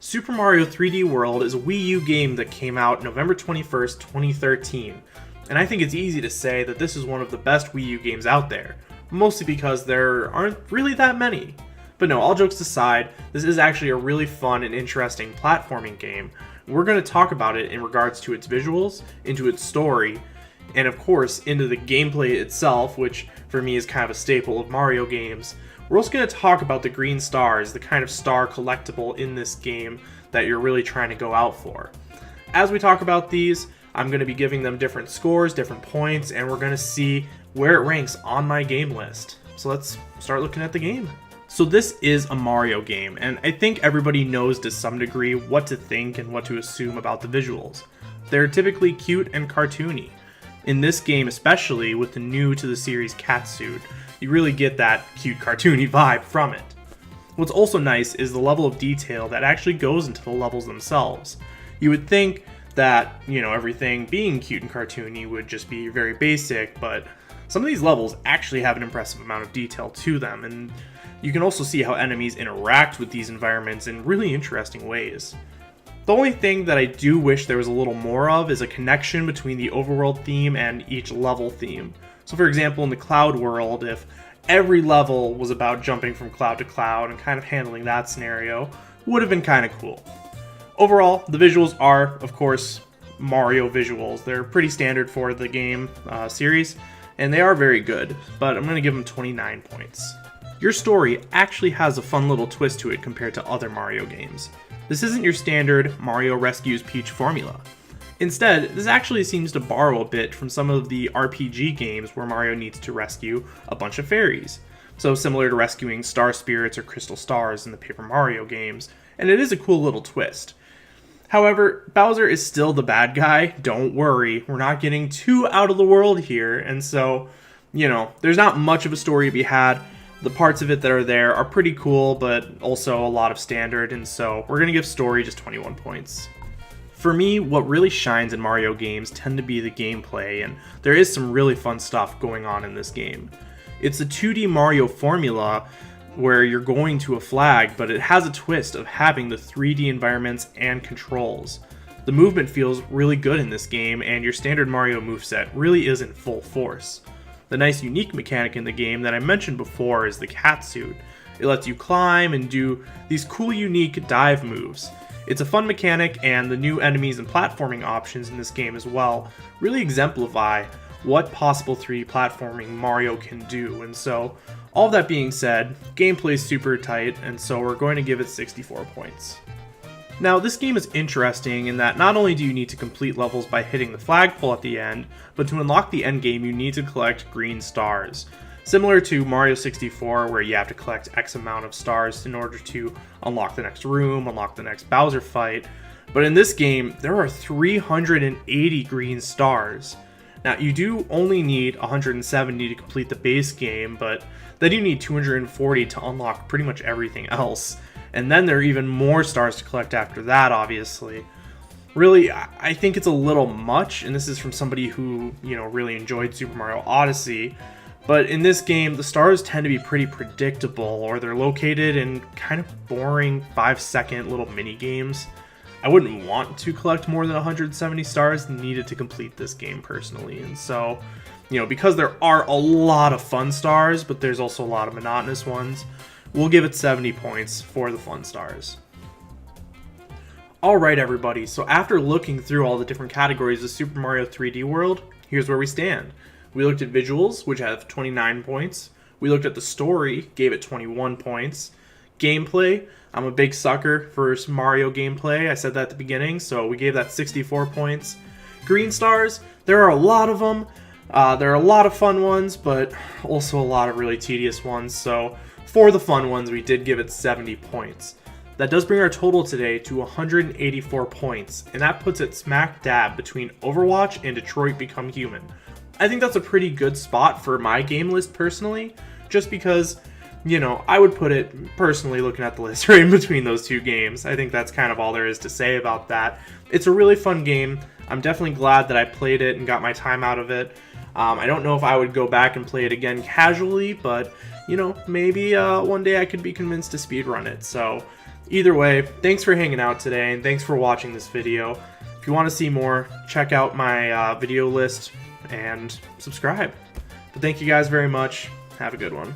Super Mario 3D World is a Wii U game that came out November 21st, 2013, and I think it's easy to say that this is one of the best Wii U games out there, mostly because there aren't really that many. But no, all jokes aside, this is actually a really fun and interesting platforming game. We're going to talk about it in regards to its visuals, into its story, and of course into the gameplay itself, which for me is kind of a staple of Mario games. We're also going to talk about the green stars, the kind of star collectible in this game that you're really trying to go out for. As we talk about these, I'm going to be giving them different scores, different points, and we're going to see where it ranks on my game list. So let's start looking at the game. So this is a Mario game, and I think everybody knows to some degree what to think and what to assume about the visuals. They're typically cute and cartoony. In this game, especially with the new to the series catsuit, you really get that cute cartoony vibe from it. What's also nice is the level of detail that actually goes into the levels themselves. You would think that, everything being cute and cartoony would just be very basic, but some of these levels actually have an impressive amount of detail to them, and you can also see how enemies interact with these environments in really interesting ways. The only thing that I do wish there was a little more of is a connection between the overworld theme and each level theme. So for example, in the cloud world, if every level was about jumping from cloud to cloud and kind of handling that scenario, would have been kind of cool. Overall, the visuals are, of course, Mario visuals. They're pretty standard for the game series, and they are very good, but I'm going to give them 29 points. Your story actually has a fun little twist to it compared to other Mario games. This isn't your standard Mario rescues Peach formula. Instead, this actually seems to borrow a bit from some of the RPG games where Mario needs to rescue a bunch of fairies. So similar to rescuing Star Spirits or Crystal Stars in the Paper Mario games, and it is a cool little twist. However, Bowser is still the bad guy. Don't worry, we're not getting too out of the world here, and so, there's not much of a story to be had. The parts of it that are there are pretty cool, but also a lot of standard, and so we're going to give story just 21 points. For me, what really shines in Mario games tend to be the gameplay, and there is some really fun stuff going on in this game. It's a 2D Mario formula where you're going to a flag, but it has a twist of having the 3D environments and controls. The movement feels really good in this game, and your standard Mario moveset really is in full force. The nice unique mechanic in the game that I mentioned before is the catsuit. It lets you climb and do these cool unique dive moves. It's a fun mechanic, and the new enemies and platforming options in this game as well really exemplify what possible 3D platforming Mario can do. And so, all that being said, gameplay is super tight, and so we're going to give it 64 points. Now, this game is interesting in that not only do you need to complete levels by hitting the flagpole at the end, but to unlock the endgame you need to collect green stars. Similar to Mario 64, where you have to collect X amount of stars in order to unlock the next room, unlock the next Bowser fight. But in this game, there are 380 green stars. Now, you do only need 170 to complete the base game, but then you need 240 to unlock pretty much everything else. And then there are even more stars to collect after that, obviously. Really, I think it's a little much, and this is from somebody who, really enjoyed Super Mario Odyssey. But in this game, the stars tend to be pretty predictable, or they're located in kind of boring 5-second little mini games. I wouldn't want to collect more than 170 stars needed to complete this game personally, and so, because there are a lot of fun stars, but there's also a lot of monotonous ones, we'll give it 70 points for the fun stars. Alright everybody, so after looking through all the different categories of Super Mario 3D World, here's where we stand. We looked at visuals, which have 29 points. We looked at the story, gave it 21 points. Gameplay, I'm a big sucker for Mario gameplay. I said that at the beginning, so we gave that 64 points. Green stars, there are a lot of them. There are a lot of fun ones, but also a lot of really tedious ones. So for the fun ones, we did give it 70 points. That does bring our total today to 184 points, and that puts it smack dab between Overwatch and Detroit Become Human. I think that's a pretty good spot for my game list personally, just because, I would put it, personally looking at the list, right in between those two games. I think that's kind of all there is to say about that. It's a really fun game. I'm definitely glad that I played it and got my time out of it. I don't know if I would go back and play it again casually, but, maybe one day I could be convinced to speedrun it. So Either way, thanks for hanging out today, and thanks for watching this video. If you want to see more, check out my video list and subscribe. But thank you guys very much. Have a good one.